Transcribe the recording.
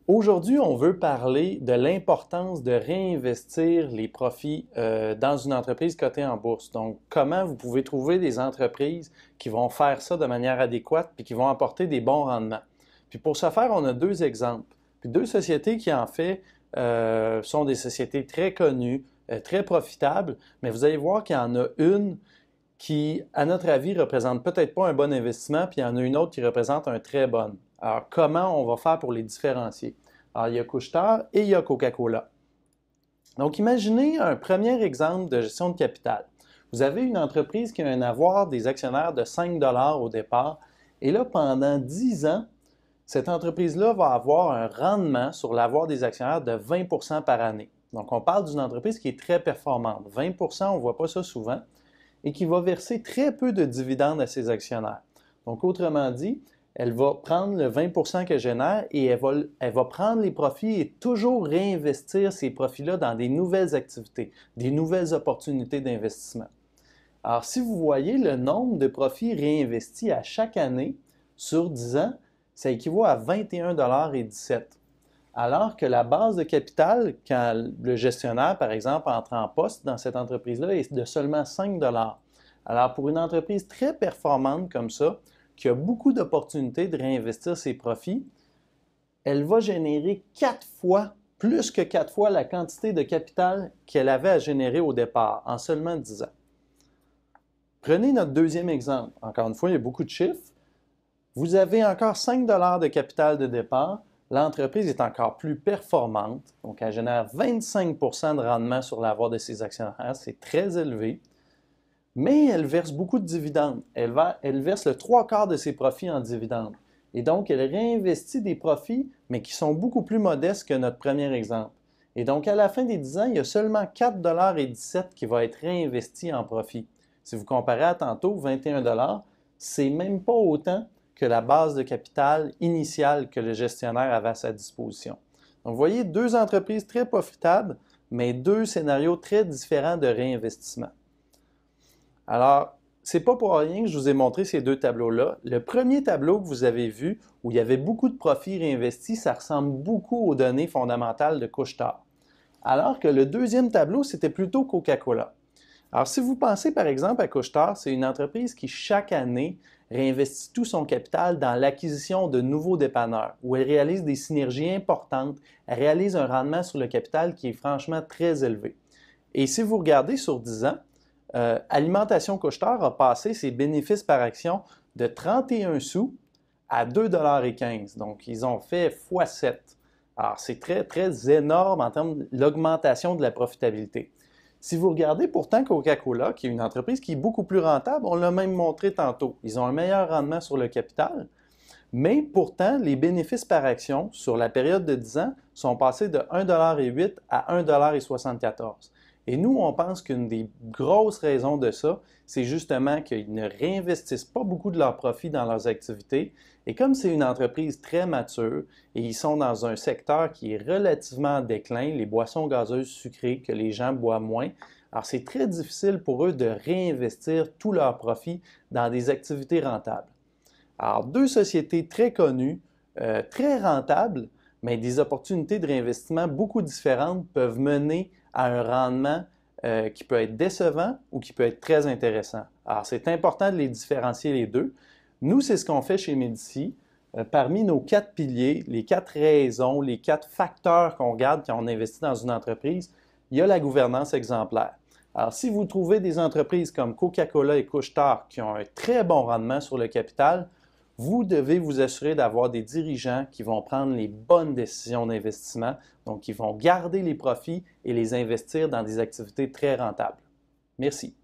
Aujourd'hui, on veut parler de l'importance de réinvestir les profits dans une entreprise cotée en bourse. Donc, comment vous pouvez trouver des entreprises qui vont faire ça de manière adéquate et qui vont apporter des bons rendements. Puis pour ce faire, on a deux exemples. Puis deux sociétés qui en fait sont des sociétés très connues, très profitables, mais vous allez voir qu'il y en a une qui, à notre avis, représente peut-être pas un bon investissement, puis il y en a une autre qui représente un très bon. Alors, comment on va faire pour les différencier? Alors, il y a Couche-Tard et il y a Coca-Cola. Donc, imaginez un premier exemple de gestion de capital. Vous avez une entreprise qui a un avoir des actionnaires de 5 au départ, et là, pendant 10 ans, cette entreprise-là va avoir un rendement sur l'avoir des actionnaires de 20 par année. Donc, on parle d'une entreprise qui est très performante. 20 on ne voit pas ça souvent, et qui va verser très peu de dividendes à ses actionnaires. Donc, autrement dit, elle va prendre le 20 qu'elle génère et elle va prendre les profits et toujours réinvestir ces profits-là dans des nouvelles activités, des nouvelles opportunités d'investissement. Alors, si vous voyez le nombre de profits réinvestis à chaque année sur 10 ans, ça équivaut à 21,17 $. Alors que la base de capital, quand le gestionnaire, par exemple, entre en poste dans cette entreprise-là, est de seulement 5 $. Alors, pour une entreprise très performante comme ça, qui a beaucoup d'opportunités de réinvestir ses profits, elle va générer 4 fois, plus que 4 fois la quantité de capital qu'elle avait à générer au départ, en seulement 10 ans. Prenez notre deuxième exemple. Encore une fois, il y a beaucoup de chiffres. Vous avez encore 5 $ de capital de départ. L'entreprise est encore plus performante, donc elle génère 25 % de rendement sur l'avoir de ses actionnaires, c'est très élevé, mais elle verse beaucoup de dividendes. Elle verse le 3/4 de ses profits en dividendes. Et donc, elle réinvestit des profits, mais qui sont beaucoup plus modestes que notre premier exemple. Et donc, à la fin des 10 ans, il y a seulement 4,17 $ qui va être réinvesti en profit. Si vous comparez à tantôt, 21 $, c'est même pas autant que la base de capital initiale que le gestionnaire avait à sa disposition. Donc, vous voyez, deux entreprises très profitables, mais deux scénarios très différents de réinvestissement. Alors, c'est pas pour rien que je vous ai montré ces deux tableaux-là. Le premier tableau que vous avez vu, où il y avait beaucoup de profits réinvestis, ça ressemble beaucoup aux données fondamentales de Couche-Tard. Alors que le deuxième tableau, c'était plutôt Coca-Cola. Alors, si vous pensez par exemple à Couche-Tard, c'est une entreprise qui chaque année réinvestit tout son capital dans l'acquisition de nouveaux dépanneurs, où elle réalise des synergies importantes, elle réalise un rendement sur le capital qui est franchement très élevé. Et si vous regardez sur 10 ans, Alimentation Couche-Tard a passé ses bénéfices par action de 31 sous à 2,15 $. Donc, ils ont fait x7. Alors, c'est très, très énorme en termes de l'augmentation de la profitabilité. Si vous regardez pourtant Coca-Cola, qui est une entreprise qui est beaucoup plus rentable, on l'a même montré tantôt. Ils ont un meilleur rendement sur le capital, mais pourtant, les bénéfices par action sur la période de 10 ans sont passés de 1,08 $ à 1,74 $. Et nous, on pense qu'une des grosses raisons de ça, c'est justement qu'ils ne réinvestissent pas beaucoup de leurs profits dans leurs activités. Et comme c'est une entreprise très mature et ils sont dans un secteur qui est relativement en déclin, les boissons gazeuses sucrées que les gens boivent moins, alors c'est très difficile pour eux de réinvestir tous leurs profits dans des activités rentables. Alors, deux sociétés très connues, très rentables, mais des opportunités de réinvestissement beaucoup différentes peuvent mener à un rendement qui peut être décevant ou qui peut être très intéressant. Alors, c'est important de les différencier les deux. Nous, c'est ce qu'on fait chez Médici. Parmi nos 4 piliers, les 4 raisons, les 4 facteurs qu'on regarde quand on investit dans une entreprise, il y a la gouvernance exemplaire. Alors, si vous trouvez des entreprises comme Coca-Cola et Couche-Tard qui ont un très bon rendement sur le capital, vous devez vous assurer d'avoir des dirigeants qui vont prendre les bonnes décisions d'investissement, donc qui vont garder les profits et les investir dans des activités très rentables. Merci.